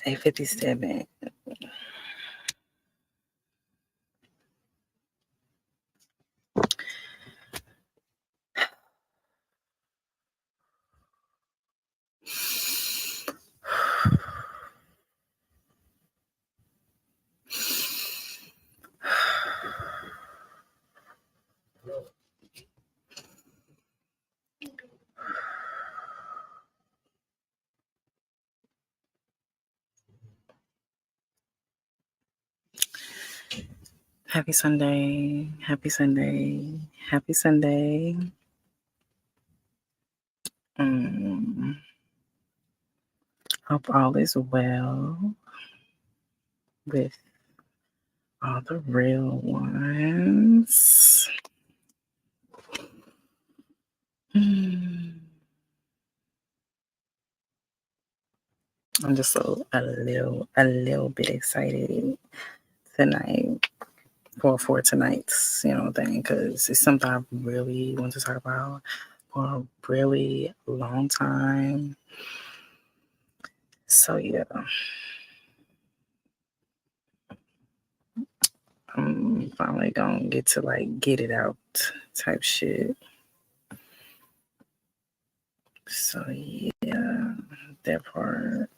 8:57. Happy Sunday. Happy Sunday. Happy Sunday. Hope all is well with all the real ones. I'm just a little bit excited tonight for tonight's thing, because it's something I really want to talk about for a really long time. So yeah, I'm finally gonna get to get it out type shit. So yeah, that part.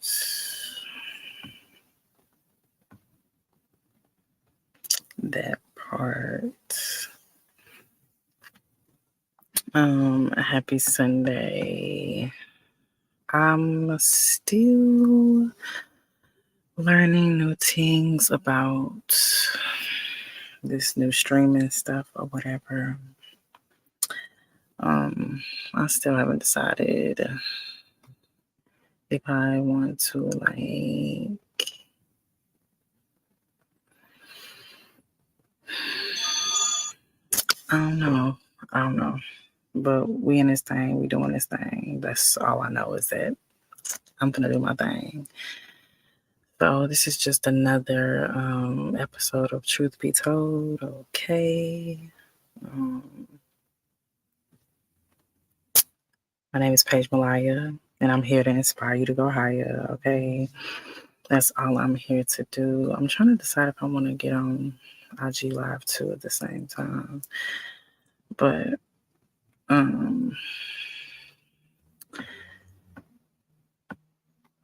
Happy Sunday. I'm still learning new things about this new streaming stuff or whatever. I still haven't decided if I want to I don't know. But we in this thing, we doing this thing. That's all I know, is that I'm gonna do my thing. So this is just another episode of Truth Be Told. Okay. My name is Paige Malliah, and I'm here to inspire you to go higher. Okay. That's all I'm here to do. I'm trying to decide if I want to get on IG Live too at the same time. But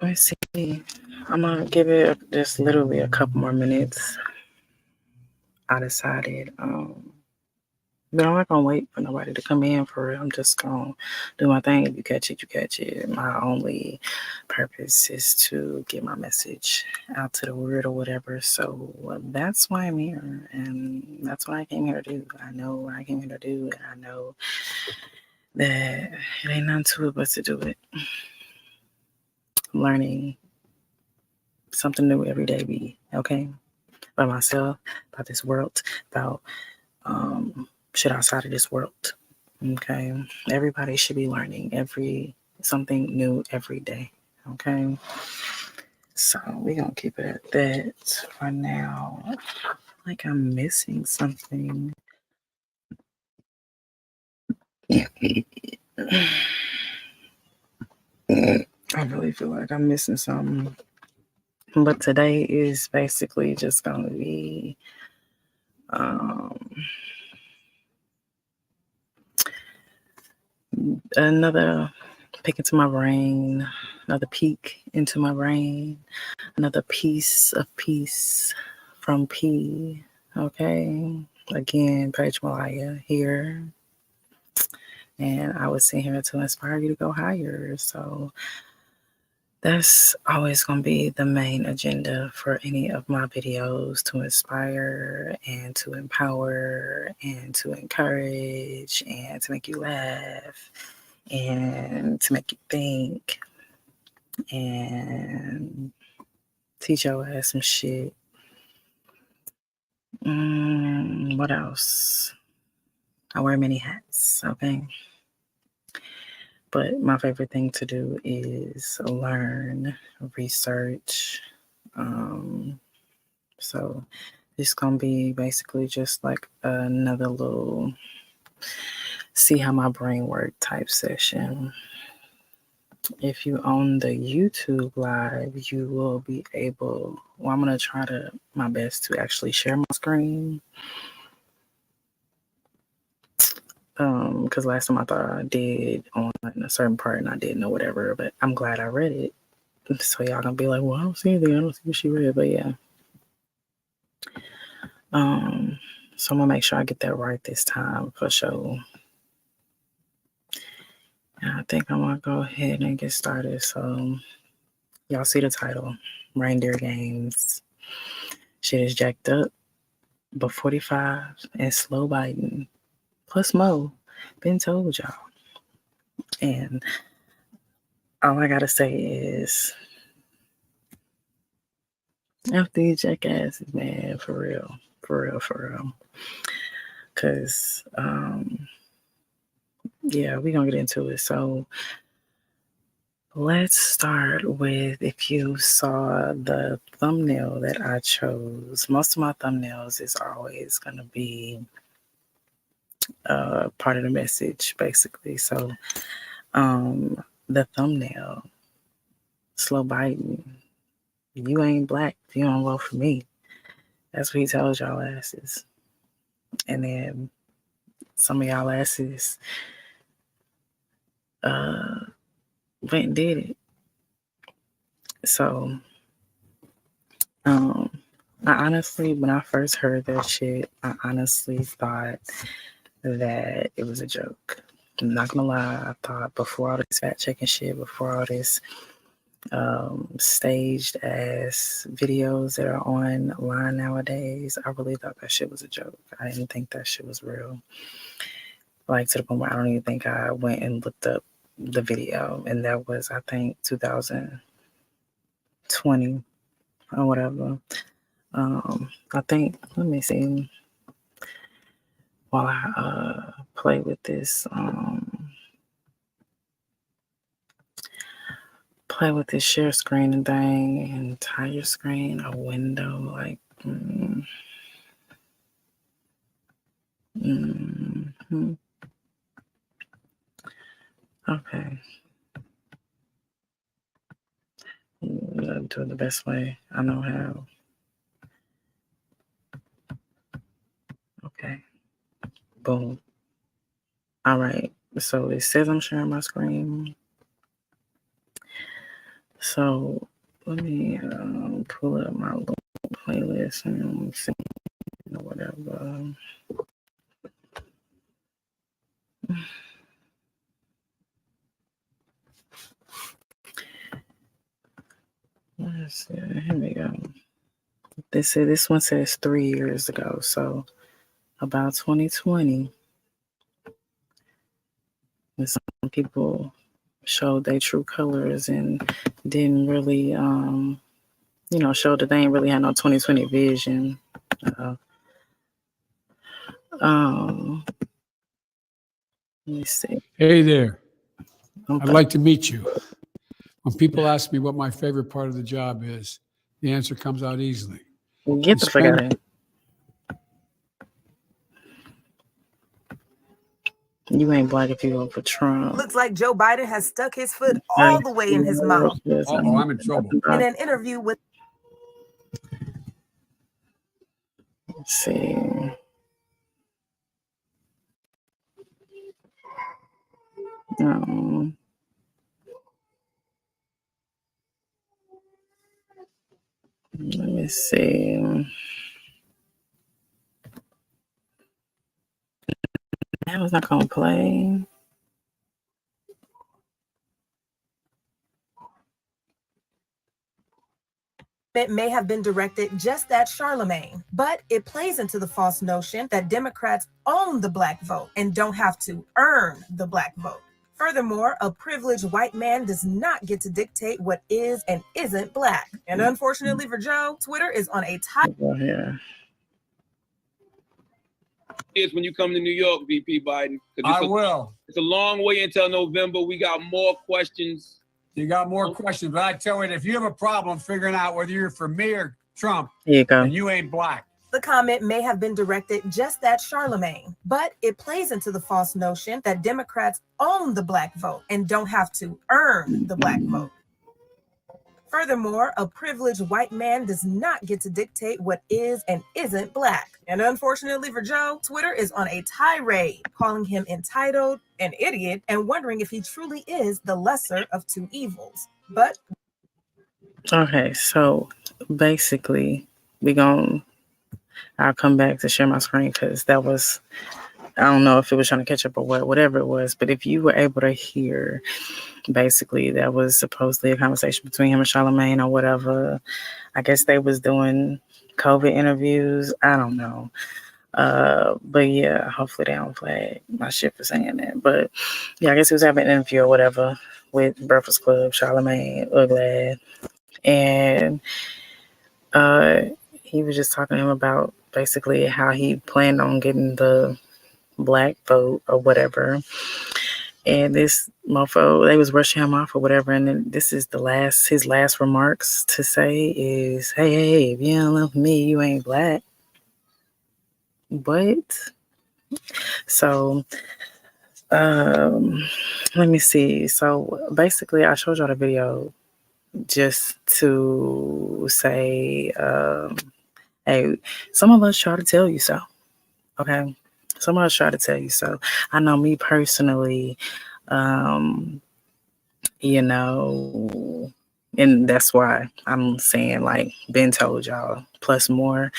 let's see. I'm gonna give it just literally a couple more minutes. I decided, but I'm not gonna wait for nobody to come in for real. I'm just gonna do my thing. If you catch it, you catch it. My only purpose is to get my message out to the world or whatever. So that's why I'm here, and that's what I came here to do. I know what I came here to do, and I know that it ain't nothing to it but to do it. Learning something new every day, okay? About myself, about this world, about shit outside of this world. Okay. Everybody should be learning something new every day. Okay. So we're gonna keep it at that for now. I feel like I'm missing something. I really feel like I'm missing something. But today is basically just gonna be another peek into my brain, another peek into my brain, another piece of peace from P. Okay. Again, Paige Malliah here. And I was sitting here to inspire you to go higher. So that's always going to be the main agenda for any of my videos, to inspire and to empower and to encourage and to make you laugh and to make you think and teach your ass some shit. What else? I wear many hats, okay? But my favorite thing to do is learn, research. So it's going to be basically just like another little see how my brain works type session. if you own the YouTube live, you will be able. Well, I'm gonna try my best to actually share my screen. Because last time I thought I did on a certain part and I didn't know whatever, but I'm glad I read it. So y'all gonna be like, well, I don't see anything. I don't see what she read, but yeah. So I'm gonna make sure I get that right this time for sure. And I think I'm gonna go ahead and get started. So y'all see the title, Reindeer Games. Shit is jacked up, but 45 and slow biting. Plus Mo, been told y'all. And all I gotta say is, after these jackasses, man, for real. Cause yeah, we're gonna get into it. So let's start with, if you saw the thumbnail that I chose. Most of my thumbnails is always gonna be part of the message, basically. So the thumbnail, slow biting. You ain't black if you don't vote for me. That's what he tells y'all asses. And then some of y'all asses went and did it. So I honestly, when I first heard that shit, I honestly thought that it was a joke. I'm not gonna lie, I thought before all this fact checking shit, before all this staged ass videos that are online nowadays, I really thought that shit was a joke. I didn't think that shit was real. Like, to the point where I don't even think I went and looked up the video, and that was, I think, 2020 or whatever. I think, let me see, while I play with this share screen and thing, entire screen, a window, like okay. Do it the best way I know how. Okay. Boom. All right. So it says I'm sharing my screen. So let me pull up my little playlist and see whatever. Let's see. Here we go. This one says 3 years ago. So about 2020. And some people showed their true colors and didn't really, showed that they ain't really had no 2020 vision. Let me see. Hey there. I'd like to meet you. When people ask me what my favorite part of the job is, the answer comes out easily. Get the fuck out of here. You ain't black if you vote for Trump. Looks like Joe Biden has stuck his foot all the way in his mouth. Uh-oh, I'm in trouble. In an interview with... Let's see. Let me see. That was not gonna play. It may have been directed just at Charlemagne, but it plays into the false notion that Democrats own the black vote and don't have to earn the black vote. Furthermore, a privileged white man does not get to dictate what is and isn't black. And unfortunately for Joe, Twitter is on a time. Is when you come to New York, VP Biden. I will. It's a long way until November. We got more questions. You got more questions, but I tell you, if you have a problem figuring out whether you're for me or Trump, here you go. and you ain't black. The comment may have been directed just at Charlemagne, but it plays into the false notion that Democrats own the black vote and don't have to earn the black vote. Furthermore, a privileged white man does not get to dictate what is and isn't black. And unfortunately for Joe, Twitter is on a tirade, calling him entitled, an idiot, and wondering if he truly is the lesser of two evils. But okay, so basically, I'll come back to share my screen because that was, I don't know if it was trying to catch up or whatever it was, but if you were able to hear, basically that was supposedly a conversation between him and Charlemagne or whatever. I guess they was doing COVID interviews. I don't know. But yeah, hopefully they don't flag my shit for saying that. But yeah, I guess he was having an interview or whatever with Breakfast Club, Charlemagne, Ugly, and he was just talking to him about basically how he planned on getting the black vote or whatever. And this mofo, they was rushing him off or whatever. And then this is his last remarks to say is, hey, if you don't love me, you ain't black. But so let me see. So basically I showed y'all the video just to say, hey, some of us try to tell you so. Okay. Some of us try to tell you so. I know me personally, you know, and that's why I'm saying, like, been told y'all, plus more.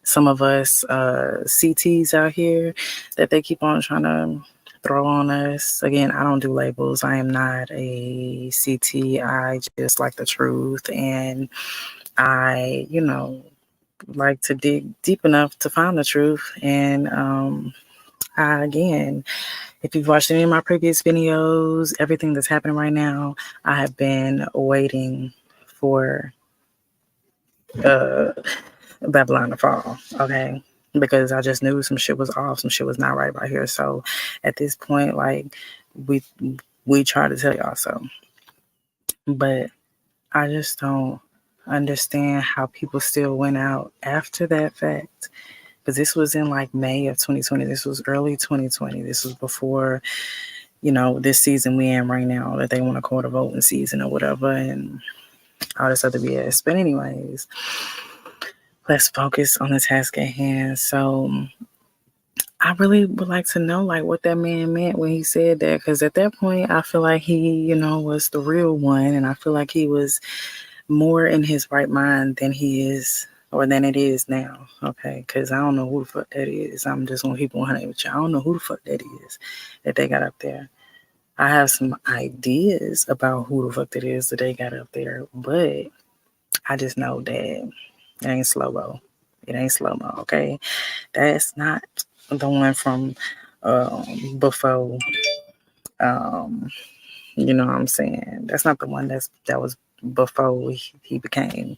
Some of us CTs out here that they keep on trying to throw on us. Again, I don't do labels. I am not a CT. I just like the truth. And I, like to dig deep enough to find the truth. And again, if you've watched any of my previous videos, everything that's happening right now, I have been waiting for Babylon to fall, okay? Because I just knew some shit was off, some shit was not right here. So at this point, like, we try to tell y'all so. But I just don't understand how people still went out after that fact. Because this was in like May of 2020. This was early 2020. This was before, this season we in right now that they want to call the voting season or whatever and all this other BS. But anyways, let's focus on the task at hand. So I really would like to know like what that man meant when he said that. Because at that point, I feel like he, was the real one. And I feel like he was more in his right mind than he is or than it is now, okay? Because I don't know who the fuck that is. I'm just going to keep 100 with you. I don't know who the fuck that is that they got up there. I have some ideas about who the fuck that is that they got up there, but I just know that it ain't slow-mo. It ain't slow-mo, okay? That's not the one from before, you know what I'm saying? That's not the one that was before he became,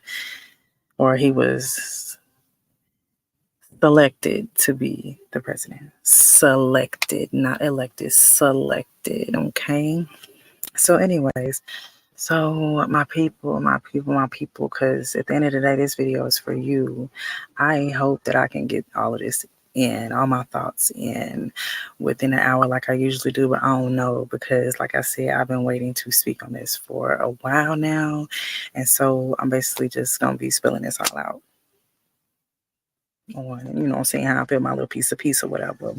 or he was selected to be the president. Selected, not elected, selected, okay? So anyways, so my people, because at the end of the day, this video is for you. I hope that I can get all of this in, all my thoughts in within an hour like I usually do, but I don't know because like I said, I've been waiting to speak on this for a while now. And so I'm basically just going to be spilling this all out. On, saying how I feel my little piece of peace or whatever.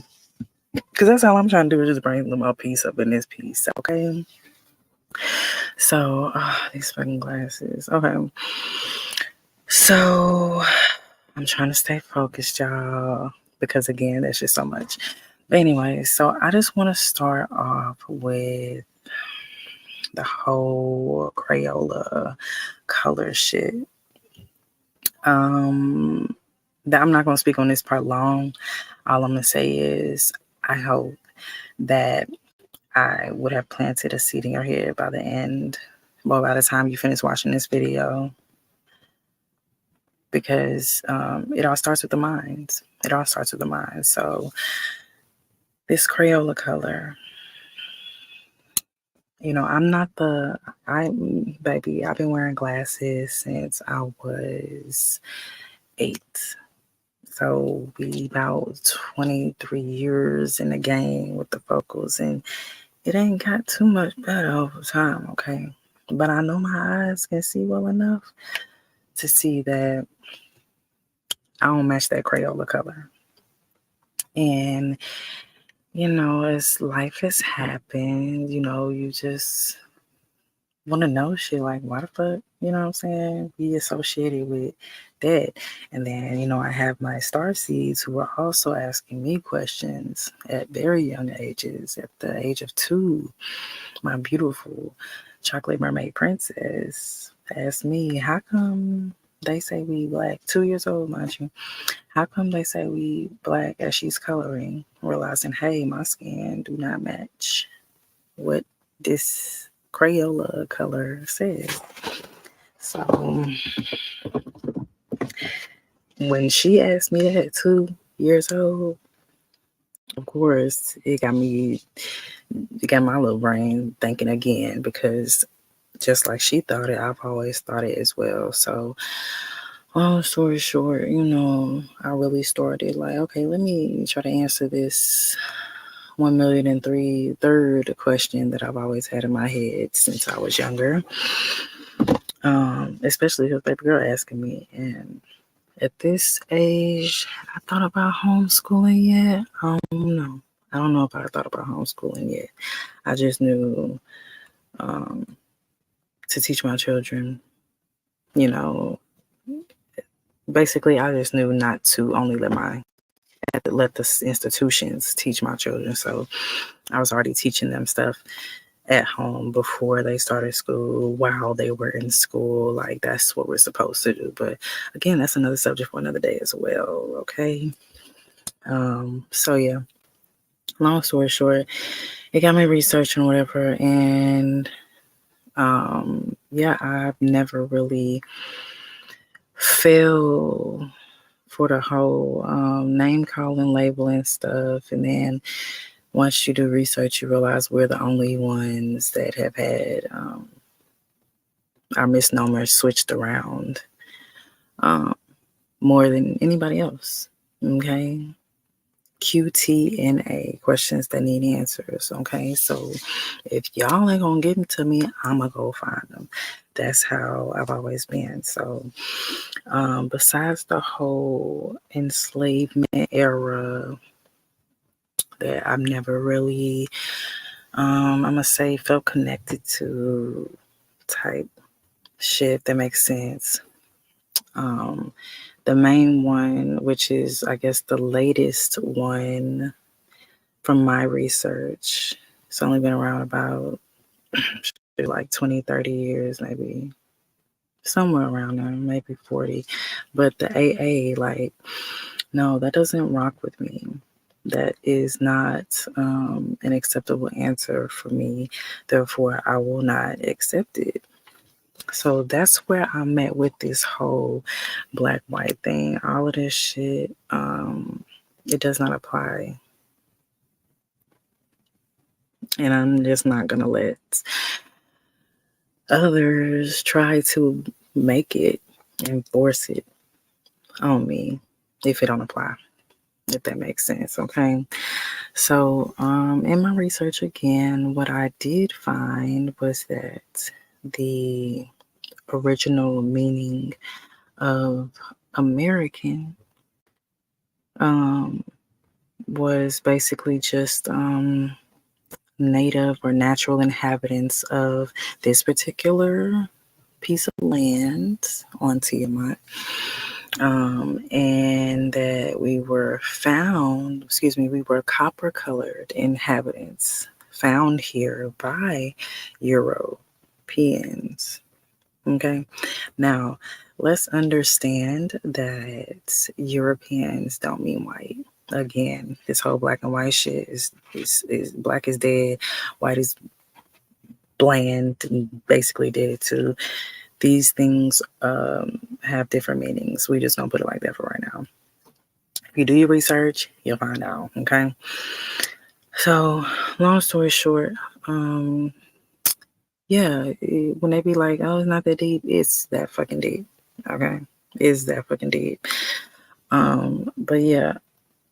Because that's all I'm trying to do is just bring a little piece up in this piece, okay? So, these fucking glasses. Okay. So, I'm trying to stay focused, y'all. Because again, there's just so much. But anyway, so I just want to start off with the whole Crayola color shit. That I'm not going to speak on this part long. All I'm going to say is I hope that I would have planted a seed in your head by the end, well, by the time you finish watching this video, because it all starts with the mind. It all starts with the mind. So this Crayola color, baby, I've been wearing glasses since I was 8. So we about 23 years in the game with the vocals, and it ain't got too much better over time, okay? But I know my eyes can see well enough to see that I don't match that Crayola color. And, as life has happened, you just want to know shit like, why the fuck, you know what I'm saying, be associated with that. And then, I have my star seeds who are also asking me questions at very young ages. At the age of 2, my beautiful chocolate mermaid princess asked me, how come they say we black? 2 years old, mind you. How come they say we black as she's coloring? Realizing, hey, my skin do not match what this Crayola color says. So when she asked me that at 2 years old, of course, it got my little brain thinking again, because just like she thought it, I've always thought it as well. So long story short, I really started like, okay, let me try to answer this 1,000,003 third question that I've always had in my head since I was younger. Especially because baby girl asking me. And at this age, I thought about homeschooling yet? I don't know if I thought about homeschooling yet. I just knew to teach my children, basically I just knew not to only let the institutions teach my children. So I was already teaching them stuff at home before they started school, while they were in school. Like, that's what we're supposed to do. But again, that's another subject for another day as well. Okay. So yeah, long story short, it got me researching whatever. And yeah, I've never really fell for the whole name calling, labeling stuff. And then once you do research, you realize we're the only ones that have had our misnomers switched around more than anybody else. Okay. QTNA, questions that need answers. Okay. So if y'all ain't gonna give them to me, I'm gonna go find them. That's how I've always been. So besides the whole enslavement era that I've never really, I'm gonna say, felt connected to type shit, that makes sense. The main one, which is, I guess, the latest one from my research, it's only been around about like 20, 30 years, maybe somewhere around there, maybe 40. But the AA, like, no, that doesn't rock with me. That is not an acceptable answer for me. Therefore, I will not accept it. So that's where I'm at with this whole black white thing. All of this shit, it does not apply. And I'm just not gonna let others try to make it and force it on me if it don't apply. If that makes sense, okay? So in my research again, what I did find was that the original meaning of American was basically just native or natural inhabitants of this particular piece of land on Tiamat. And that we were copper colored inhabitants found here by Europeans. Okay. Now, let's understand that Europeans don't mean white. Again, this whole black and white shit is black is dead, white is bland, and basically dead too. These things have different meanings. We just don't put it like that for right now. If you do your research, you'll find out. Okay. So, long story short, yeah, when they be like, oh, it's not that deep, it's that fucking deep. Okay. It's that fucking deep. But yeah,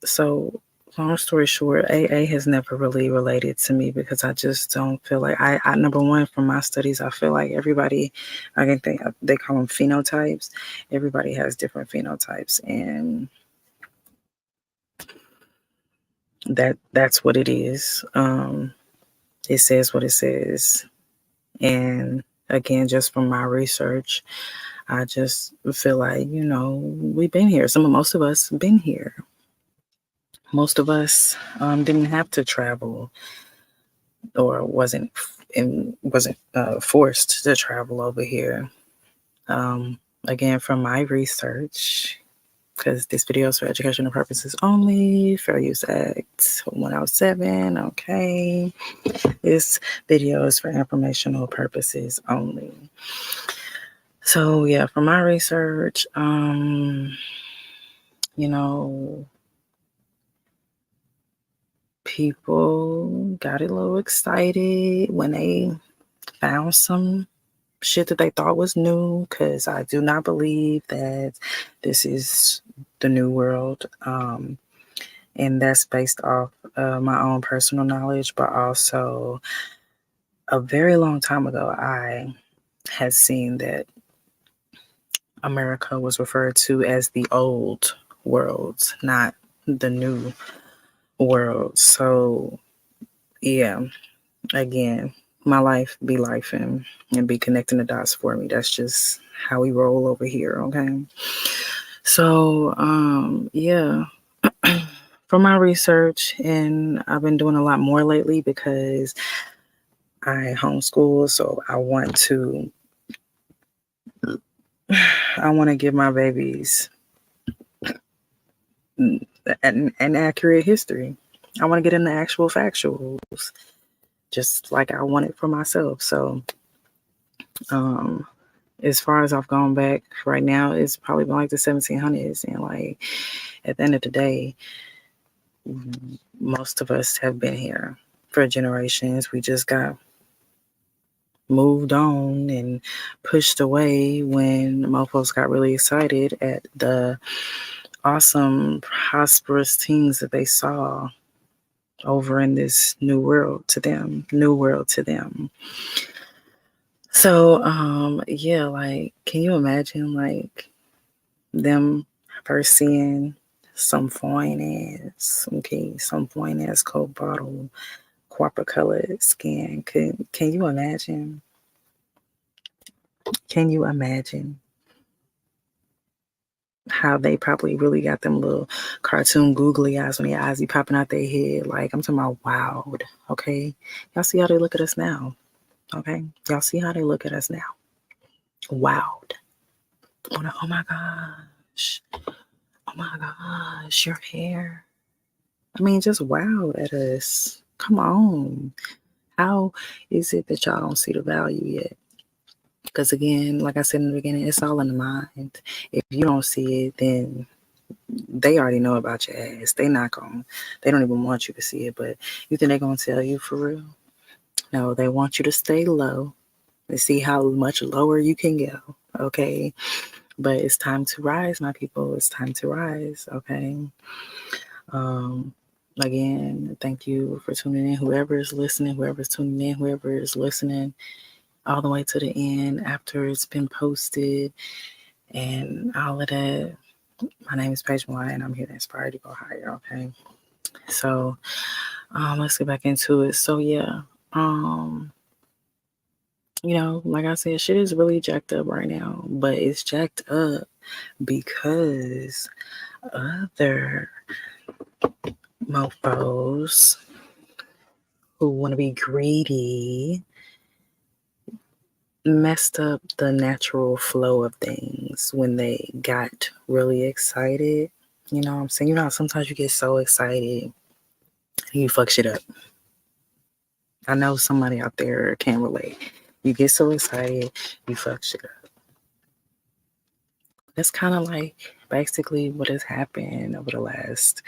so long story short, AA has never really related to me because I just don't feel like I number one, from my studies, I feel like everybody, I can think they call them phenotypes. Everybody has different phenotypes, and that's what it is. It says what it says. And again, just from my research, I just feel like, we've been here. Most of us been here. Most of us didn't have to travel or wasn't forced to travel over here. Again, from my research, because this video is for educational purposes only, Fair Use Act 107, okay. This video is for informational purposes only. So yeah, from my research, people got a little excited when they found some shit that they thought was new, because I do not believe that this is the new world. And that's based off my own personal knowledge, but also a very long time ago, I had seen that America was referred to as the old world, not the new world. So yeah, again, my life be life and be connecting the dots for me. That's just how we roll over here, okay? So yeah, from my research, and I've been doing a lot more lately because I homeschool, so I want to give my babies an accurate history. I want to get into actual factuals, just like I want it for myself. So as far as I've gone back right now, it's probably been like the 1700s. And like at the end of the day, most of us have been here for generations. We just got moved on and pushed away when mofos got really excited at the awesome, prosperous things that they saw over in this new world to them. So, yeah, like, can you imagine, like, them first seeing some fine ass Coke bottle, copper colored skin? Can you imagine? Can you imagine how they probably really got them little cartoon googly eyes when their eyes be popping out their head? Like, I'm talking about wild, okay? Y'all see how they look at us now, okay? Y'all see how they look at us now? Wild. Oh my gosh. Oh my gosh, your hair. I mean, just wild at us. Come on. How is it that y'all don't see the value yet? Because again, like I said in the beginning, it's all in the mind. If you don't see it, then they already know about your ass. They don't even want you to see it, but you think they're going to tell you for real? No, they want you to stay low and see how much lower you can go, okay? But it's time to rise, my people. It's time to rise, okay? Again, thank you for tuning in. Whoever is listening, whoever's tuning in, whoever is listening all the way to the end after it's been posted and all of that. My name is Paige Malliah, and I'm here to inspire you to go higher, okay? So let's get back into it. So yeah, like I said, shit is really jacked up right now, but it's jacked up because other mofos who want to be greedy messed up the natural flow of things when they got really excited. You know what I'm saying? You know how sometimes you get so excited and you fuck shit up. I know somebody out there can relate. You get so excited, you fuck shit up. That's kind of like basically what has happened over the last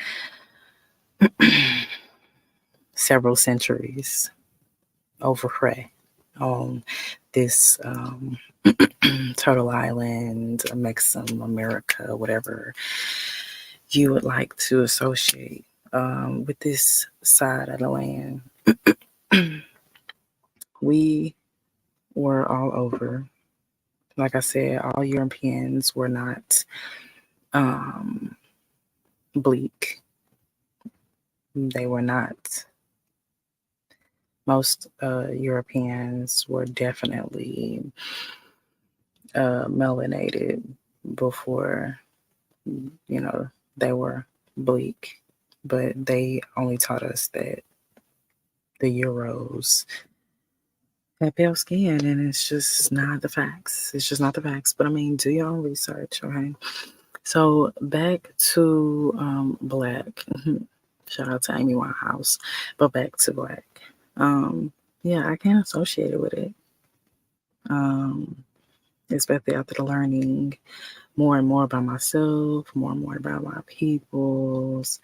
several centuries over Prey on this Turtle Island, America, whatever. you would like to associate with this side of the land. We were all over. Like I said, all Europeans were not bleak. They were not. Most Europeans were definitely melanated before, they were bleak. But they only taught us that the Euros had pale skin, and it's just not the facts. It's just not the facts. But I mean, do your own research, okay? So back to Black. Shout out to Amy Winehouse. But back to Black. Yeah, I can't associate it with it. Especially after the learning more and more about myself, more and more about my peoples,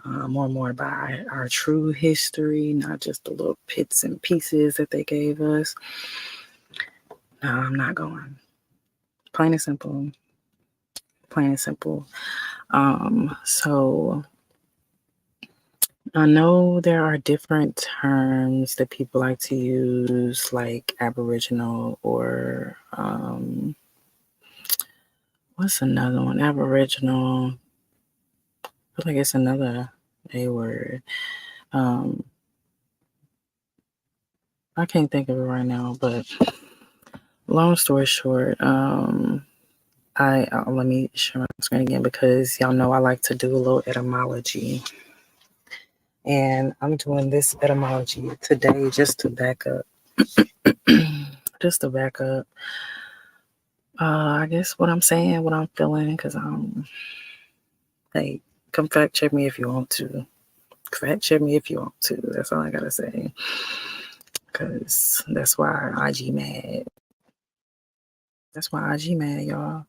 more and more about our true history, not just the little bits and pieces that they gave us. No, I'm not going. Plain and simple. Plain and simple. So I know there are different terms that people like to use, like Aboriginal or what's another one? Aboriginal. I feel like it's another A word. I can't think of it right now, but long story short, let me share my screen again because y'all know I like to do a little etymology. And I'm doing this etymology today just to back up. I guess what I'm saying, what I'm feeling, because hey, come fact check me if you want to. Fact check me if you want to. That's all I gotta say. Because that's why IG mad. That's why IG mad, y'all.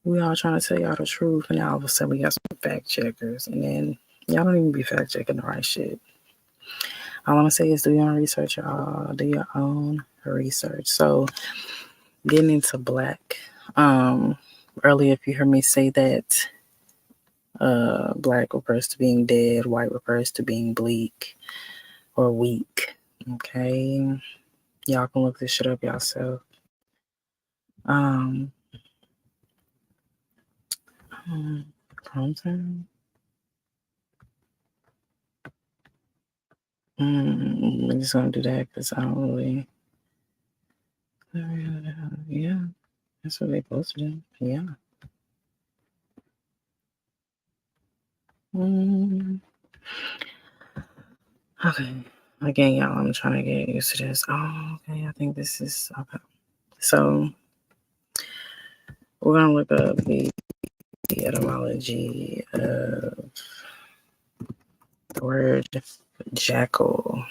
We all trying to tell y'all the truth, and all of a sudden we got some fact checkers, and then y'all don't even be fact checking the right shit. All I'm gonna say is do your own research, y'all. Do your own research. So getting into Black. Earlier, if you heard me say that Black refers to being dead, white refers to being bleak or weak. Okay. Y'all can look this shit up yourself. Content. I'm just gonna do that because I don't really. Yeah, that's what they posted. Yeah. Okay. Again, y'all, I'm trying to get used to this. Oh, okay. I think this is okay. So we're gonna look up the etymology of the word jackal,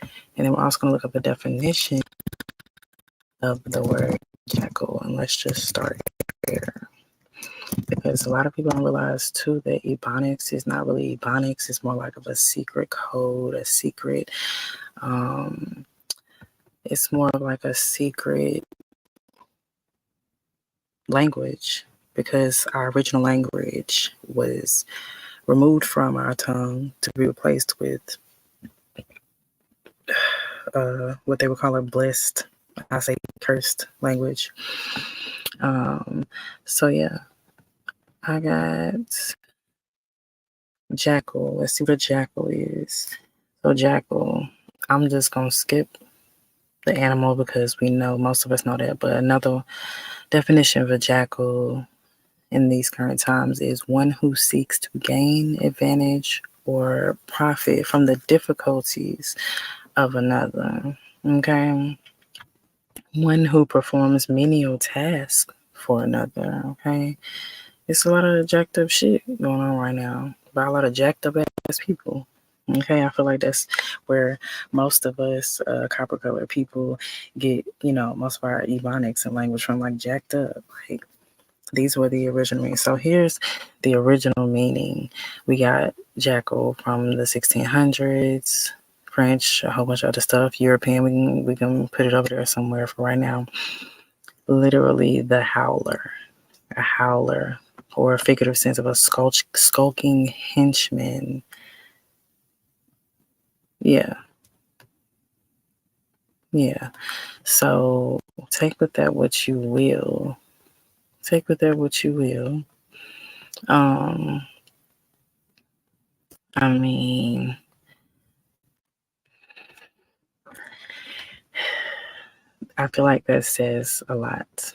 and then we're also gonna look up the definition of the word jackal, and let's just start there. Because a lot of people don't realize too that Ebonics is not really Ebonics. It's more like of a secret code, a secret. It's more of like a secret language because our original language was removed from our tongue to be replaced with what they would call a blessed, I say cursed language. So yeah. I got jackal. Let's see what jackal is. So jackal, I'm just going to skip the animal because we know, most of us know that. But another definition of a jackal in these current times is one who seeks to gain advantage or profit from the difficulties of another. Okay? One who performs menial tasks for another. Okay? It's a lot of jacked up shit going on right now by a lot of jacked up ass people. Okay, I feel like that's where most of us copper colored people get, most of our Ebonics and language from, like jacked up. Like these were the original meanings. So here's the original meaning. We got jackal from the 1600s, French, a whole bunch of other stuff, European. We can put it over there somewhere for right now. Literally the howler, a howler. or a figurative sense of a skulking henchman. Yeah. So take with that what you will. I mean, I feel like that says a lot.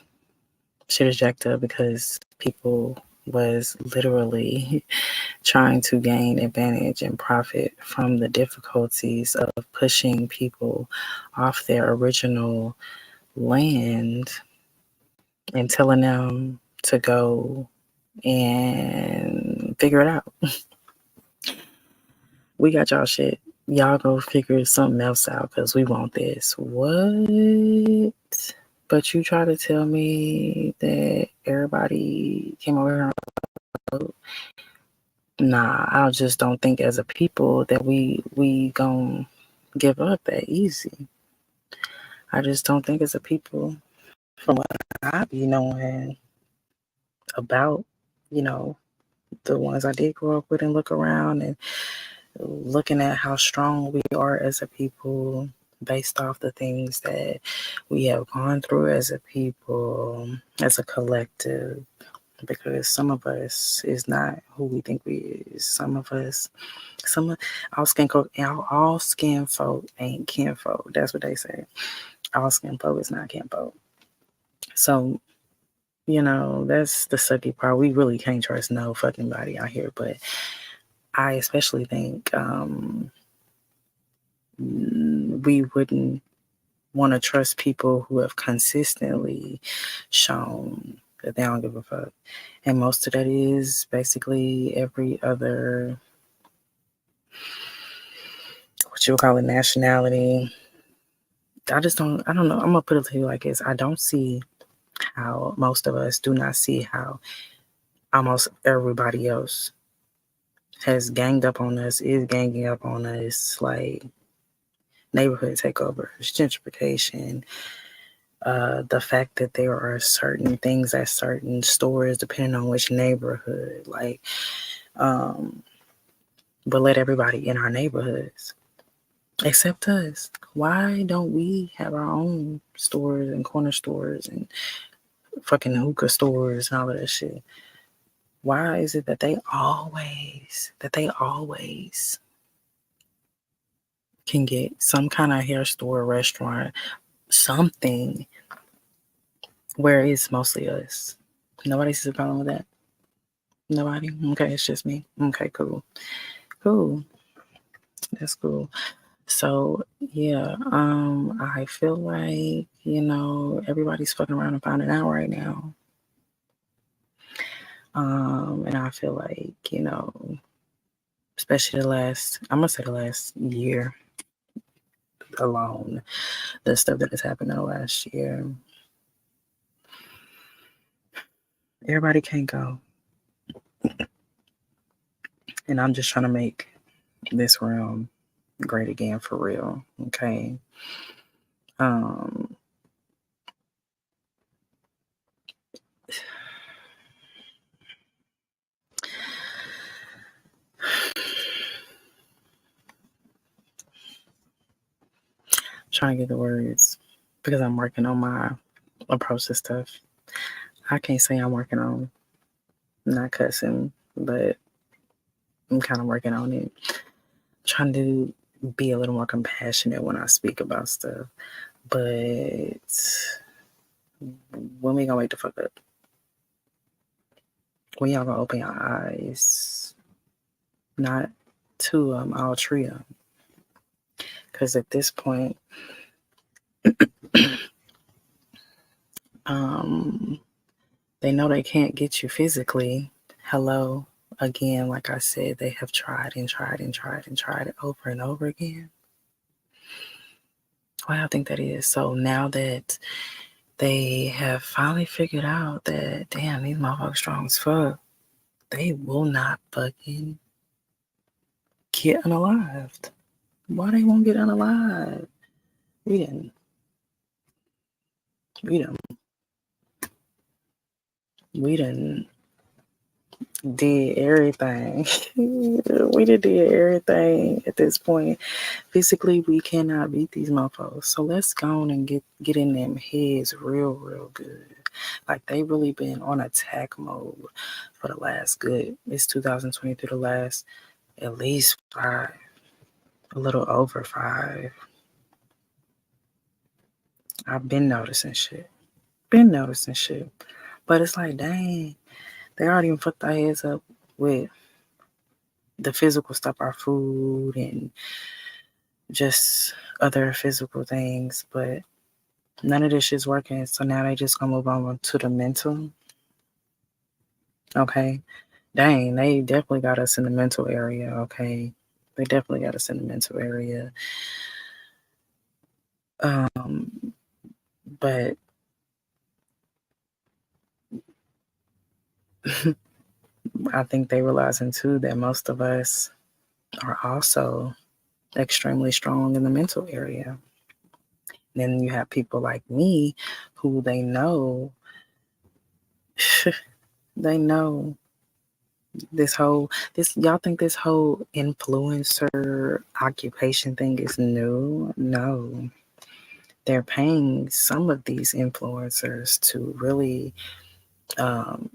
Shit is jacked up because people was literally trying to gain advantage and profit from the difficulties of pushing people off their original land and telling them to go and figure it out. We got y'all shit. Y'all go figure something else out because we want this. What? But you try to tell me that everybody came over here and nah, I just don't think as a people that we gon' give up that easy. I just don't think as a people, from what I be knowing about, the ones I did grow up with and look around and looking at how strong we are as a people based off the things that we have gone through as a people, as a collective, because some of us is not who we think we is. Some of all skin folk ain't kinfolk. That's what they say. All skin folk is not kinfolk. So, that's the sucky part. We really can't trust no fucking body out here. But I especially think we wouldn't want to trust people who have consistently shown that they don't give a fuck. And most of that is basically every other, what you would call it, nationality. I don't know. I'm going to put it to you like this. I don't see how most of us do not see how almost everybody else has ganged up on us, is ganging up on us, like neighborhood takeover, gentrification, the fact that there are certain things at certain stores depending on which neighborhood, but let everybody in our neighborhoods except us. Why don't we have our own stores and corner stores and fucking hookah stores and all of that shit? Why is it that they always can get some kind of hair store, restaurant, something where it's mostly us? Nobody sees a problem with that? Nobody? Okay, it's just me. Okay, cool. That's cool. So yeah, I feel like, everybody's fucking around and finding out right now. And I feel like, especially I'm gonna say the last year alone, the stuff that has happened in the last year, everybody can't go. And I'm just trying to make this realm great again for real. Okay. Trying to get the words because I'm working on my approach to stuff. I can't say I'm working on not cussing, but I'm kind of working on it. Trying to be a little more compassionate when I speak about stuff. But when we gonna wake the fuck up? When y'all gonna open your eyes? Not two of them, all three of them. Because at this point, they know they can't get you physically. Hello. Again, like I said, they have tried and tried and tried and tried it over and over again. Why do I think that is? So now that they have finally figured out that, damn, these motherfuckers strong as fuck, they will not fucking get unalived. Why they won't get unalived? We done did everything. We did everything at this point. Physically, we cannot beat these mofos. So let's go on and get in them heads real good. Like they really been on attack mode for the last it's 2023, the last at least 5, a little over 5. I've been noticing shit. But it's like, dang, they already even fucked our heads up with the physical stuff, our food and just other physical things. But none of this shit's working. So now they just gonna move on to the mental. Okay. Dang, they definitely got us in the mental area. Okay. They definitely got us in the mental area. But I think they realizing too that most of us are also extremely strong in the mental area. Then you have people like me who they know y'all think this whole influencer occupation thing is new? No. They're paying some of these influencers to really I'm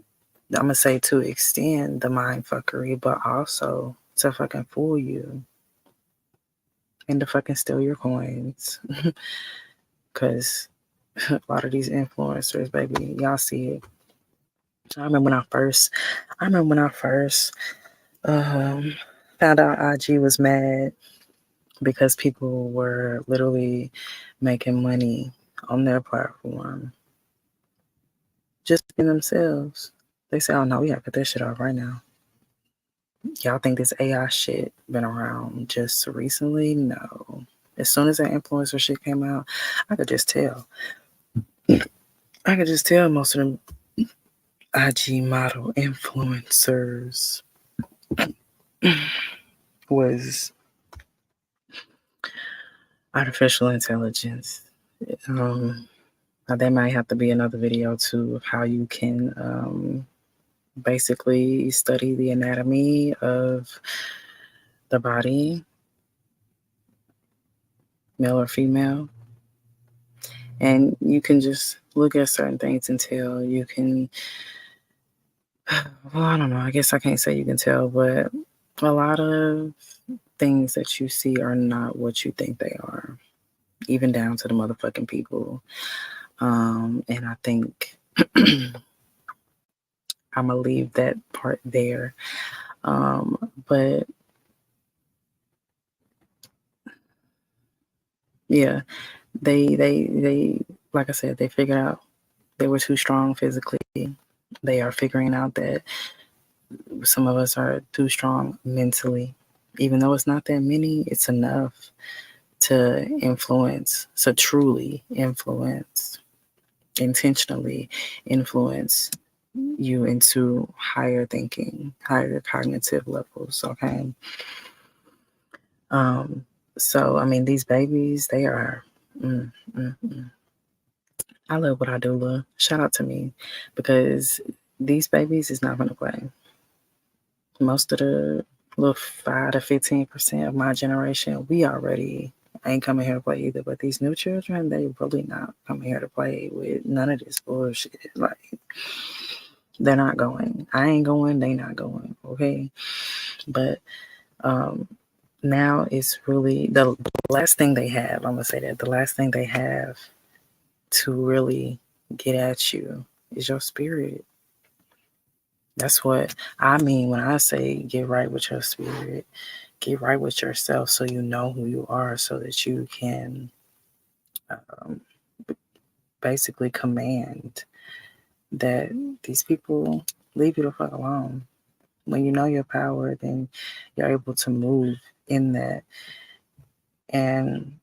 gonna say to extend the mind fuckery, but also to fucking fool you and to fucking steal your coins. Cause a lot of these influencers, baby, y'all see it. I remember when I first found out IG was mad because people were literally making money on their platform just in themselves. They say, oh no, we gotta cut this shit off right now. Y'all think this AI shit been around just recently? No. As soon as that influencer shit came out, I could just tell. Most of them IG model influencers was artificial intelligence. Now there might have to be another video too of how you can basically study the anatomy of the body, male or female, and you can just look at certain things and tell. You can, well, I don't know. I guess I can't say you can tell, but a lot of things that you see are not what you think they are, even down to the motherfucking people. And I think I'm gonna leave that part there. But yeah, they like I said, they figured out they were too strong physically. They are figuring out that some of us are too strong mentally. Even though it's not that many, it's enough to influence, so truly influence, intentionally influence you into higher thinking, higher cognitive levels. Okay. So I mean, these babies, they are. I love what I do, love. Shout out to me, because these babies is not gonna play. Most of the little 5 to 15% of my generation, we already ain't coming here to play either. But these new children, they really not coming here to play with none of this bullshit. Like, they're not going. I ain't going. They not going. Okay. But now it's really the last thing they have. I'm gonna say that the last thing they have to really get at you is your spirit. That's what I mean when I say get right with your spirit. Get right with yourself so you know who you are, so that you can basically command that these people leave you the fuck alone. When you know your power, then you're able to move in that. And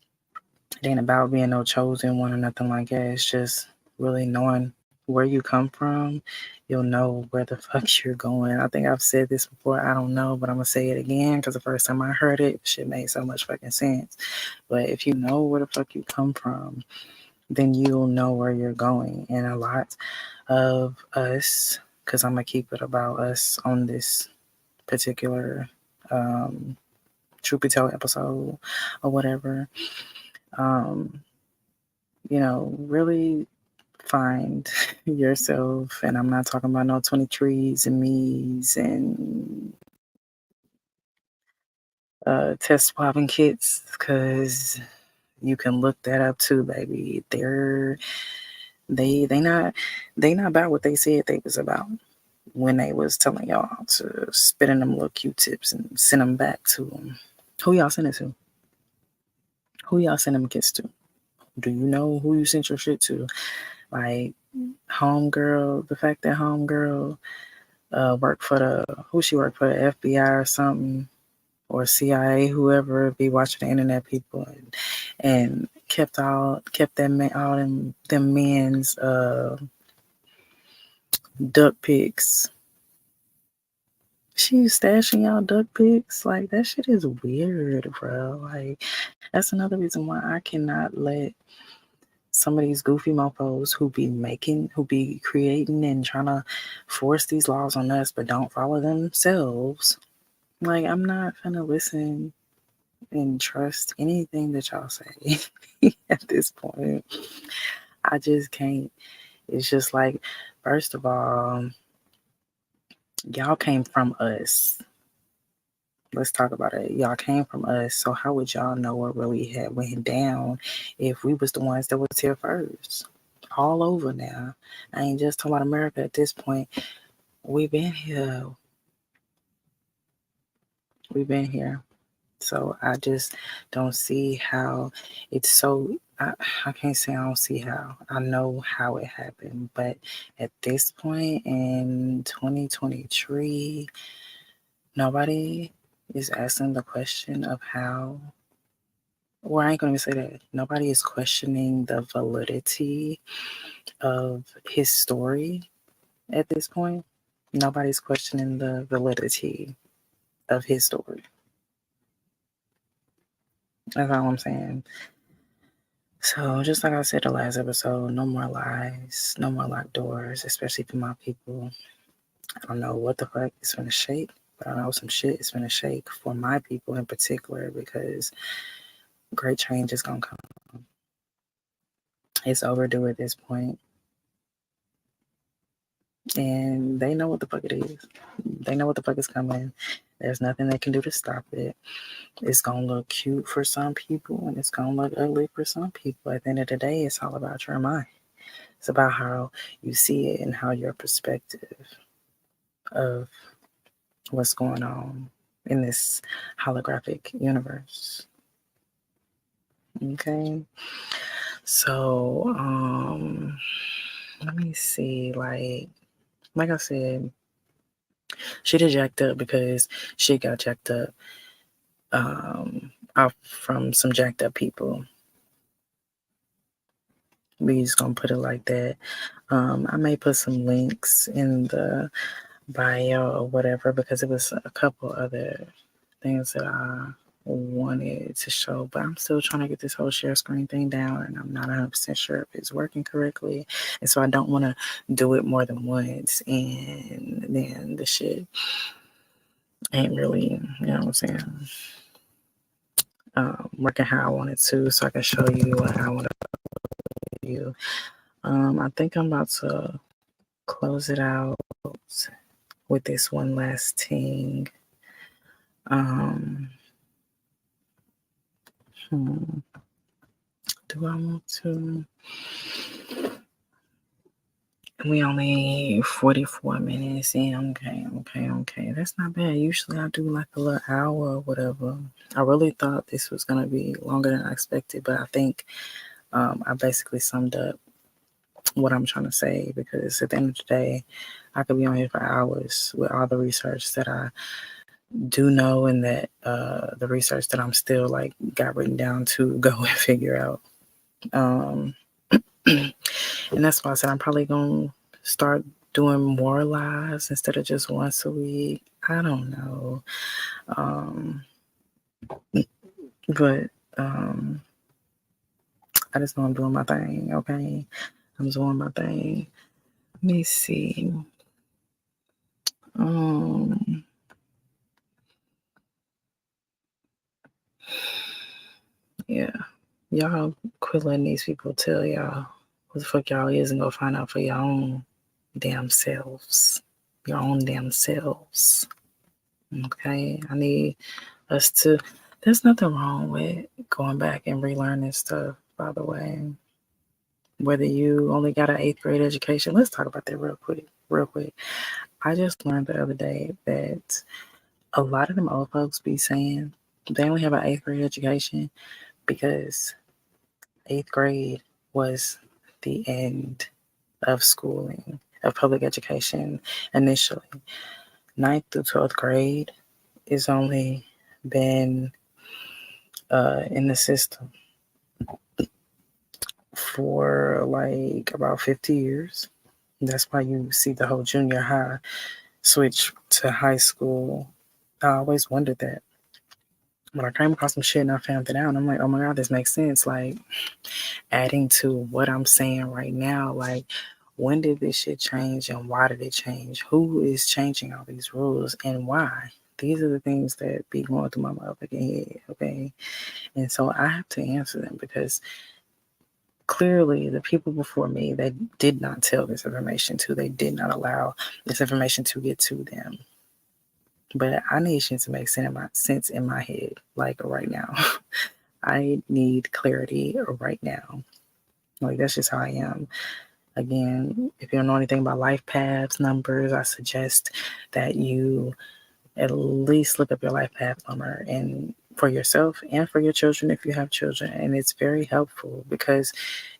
it ain't about being no chosen one or nothing like that. It's just really knowing where you come from. You'll know where the fuck you're going. I think I've said this before. I don't know, but I'm going to say it again because the first time I heard it, shit made so much fucking sense. But if you know where the fuck you come from, then you'll know where you're going. And a lot of us because I'm going to keep it about us on this particular Truth Be Told episode or whatever. Really find yourself, and I'm not talking about no 23s and me's and test swabbing kits, because you can look that up too, baby. They not about what they said they was about when they was telling y'all to spit in them little Q-tips and send them back to them. Who y'all send it to? Who y'all send them kits to? Do you know who you sent your shit to? Like, homegirl, the fact that homegirl worked for the FBI or something, or CIA, whoever be watching the internet people, and kept them men's duck pics. She stashing y'all duck pics. Like, that shit is weird, bro. Like, that's another reason why I cannot let some of these goofy mofos who be creating and trying to force these laws on us but don't follow themselves. Like, I'm not gonna listen and trust anything that y'all say at this point. I just can't. It's just like, first of all, y'all came from us. Let's talk about it. Y'all came from us, so how would y'all know what really had went down if we was the ones that was here first? All over now. I ain't just talking about America at this point. We've been here. So I just don't see how it's so. I can't say I don't see how. I know how it happened, but at this point in 2023, nobody is asking the question of how. Well, I ain't going to say that. Nobody is questioning the validity of his story at this point. Nobody's questioning the validity of his story. That's all I'm saying. So, just like I said the last episode, no more lies, no more locked doors, especially for my people. I don't know what the fuck is going to shake, but I know some shit is going to shake for my people in particular, because great change is going to come. It's overdue at this point. And they know what the fuck it is. They know what the fuck is coming. There's nothing they can do to stop it. It's going to look cute for some people, and it's going to look ugly for some people. At the end of the day, it's all about your mind. It's about how you see it and how your perspective of what's going on in this holographic universe. Okay? So, let me see. Like I said, shit is jacked up because shit got jacked up off from some jacked up people. We just gonna put it like that. I may put some links in the bio or whatever, because it was a couple other things that I wanted to show, but I'm still trying to get this whole share screen thing down, and I'm not 100% sure if it's working correctly, and so I don't want to do it more than once, and then the shit ain't really, you know what I'm saying, working how I want it to, so I can show you what I want to show you. I think I'm about to close it out with this one last thing. Do I want to? We only 44 minutes in. Okay. That's not bad. Usually I do like a little hour or whatever. I really thought this was going to be longer than I expected, but I think I basically summed up what I'm trying to say, because at the end of the day, I could be on here for hours with all the research that I do know, and that the research that I'm still like got written down to go and figure out. And that's why I said I'm probably going to start doing more lives instead of just once a week. I don't know. But I just know I'm doing my thing, okay? I'm doing my thing. Let me see. Yeah. Y'all quit letting these people tell y'all who the fuck y'all is and go find out for your own damn selves. Your own damn selves. Okay? I need us to. There's nothing wrong with going back and relearning stuff, by the way. Whether you only got an 8th grade education, let's talk about that real quick. I just learned the other day that a lot of them old folks be saying they only have an 8th grade education because 8th grade was the end of schooling, of public education initially. 9th through 12th grade is only been in the system for like about 50 years. That's why you see the whole junior high switch to high school. I always wondered that. When I came across some shit and I found it out, and I'm like, oh my God, this makes sense. Like, adding to what I'm saying right now, like, when did this shit change and why did it change? Who is changing all these rules and why? These are the things that be going through my motherfucking head, okay? And so I have to answer them because clearly the people before me, they did not tell this information to, they did not allow this information to get to them. But I need shit to make sense in my head, like right now. I need clarity right now. Like, that's just how I am. Again, if you don't know anything about life paths, numbers, I suggest that you at least look up your life path number and for yourself and for your children if you have children. And it's very helpful because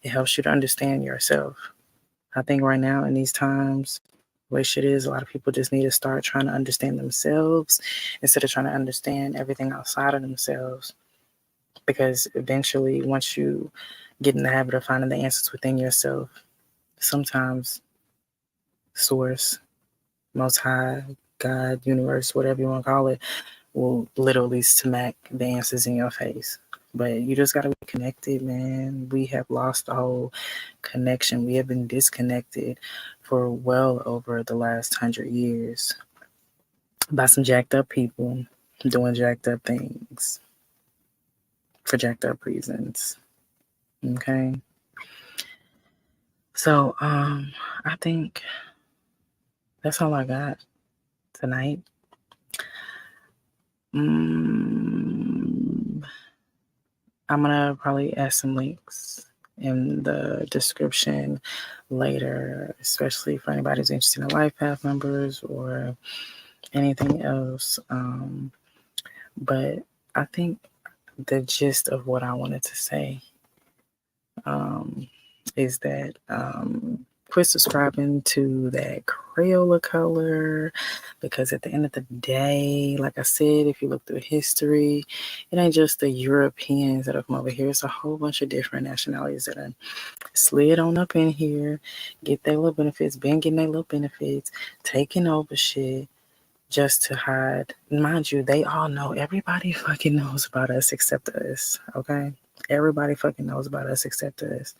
it helps you to understand yourself. I think right now in these times, the way shit is, a lot of people just need to start trying to understand themselves instead of trying to understand everything outside of themselves. Because eventually, once you get in the habit of finding the answers within yourself, sometimes source, most high, God, universe, whatever you want to call it, will literally smack the answers in your face. But you just got to be connected, man. We have lost the whole connection. We have been disconnected for well over the last 100 years by some jacked up people doing jacked up things for jacked up reasons. Okay? So, I think that's all I got tonight. I'm gonna probably add some links in the description later, especially for anybody who's interested in life path numbers or anything else. But I think the gist of what I wanted to say is that quit subscribing to that Crayola color, because at the end of the day, like I said, if you look through history, it ain't just the Europeans that have come over here. It's a whole bunch of different nationalities that are slid on up in here, get their little benefits, been getting their little benefits, taking over shit just to hide. Mind you, they all know, everybody fucking knows about us except us, okay? Everybody fucking knows about us except us.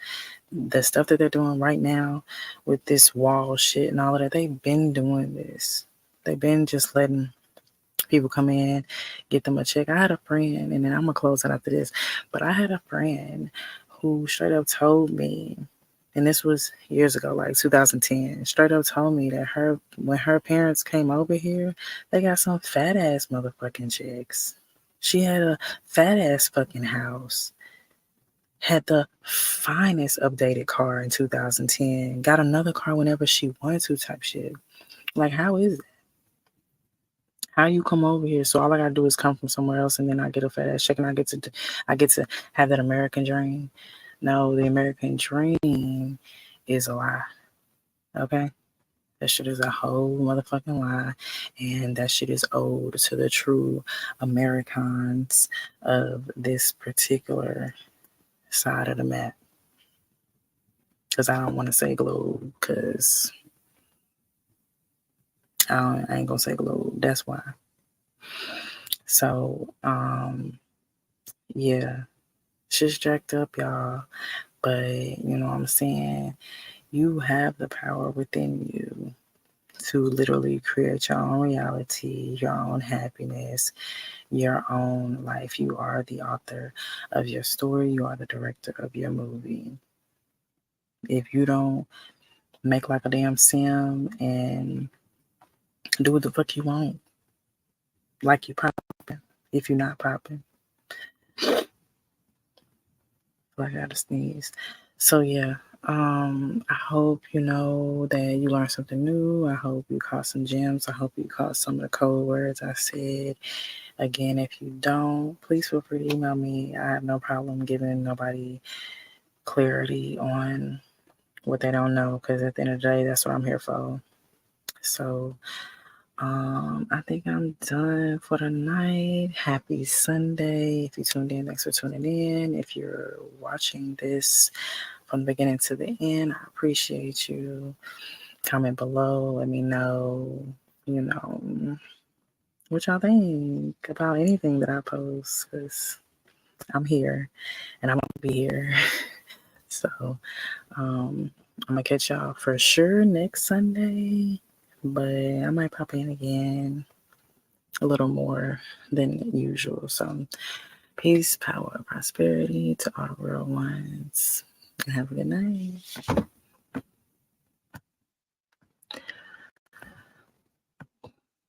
The stuff that they're doing right now with this wall shit and all of that, they've been doing this. They've been just letting people come in, get them a check. I had a friend, and then I'm going to close it after this, but I had a friend who straight up told me, and this was years ago, like 2010, straight up told me that when her parents came over here, they got some fat ass motherfucking checks. She had a fat ass fucking house. Had the finest updated car in 2010. Got another car whenever she wanted to type shit. Like, how is it? How you come over here? So all I gotta do is come from somewhere else, and then I get a fat ass check, and I get to have that American dream. No, the American dream is a lie. Okay? That shit is a whole motherfucking lie. And that shit is owed to the true Americans of this particular side of the map. Because I don't want to say globe, because I ain't gonna say globe. That's why. So, yeah, shit's jacked up, y'all. But you know what I'm saying? You have the power within you to literally create your own reality, your own happiness, your own life. You are the author of your story. You are the director of your movie. If you don't make like a damn sim and do what the fuck you want, like you popping, if you're not popping, like I gotta sneeze. So yeah, I hope you know that you learned something new. I hope you caught some gems. I hope you caught some of the code words I said. Again, if you don't, please feel free to email me. I have no problem giving nobody clarity on what they don't know, because at the end of the day, that's what I'm here for. So I think I'm done for the night. Happy Sunday. If you tuned in, thanks for tuning in. If you're watching this from the beginning to the end, I appreciate you. Comment below. Let me know, what y'all think about anything that I post, because I'm here and I'm going to be here. So I'm going to catch y'all for sure next Sunday, but I might pop in again a little more than usual. So peace, power, prosperity to all the real ones. And have a good night.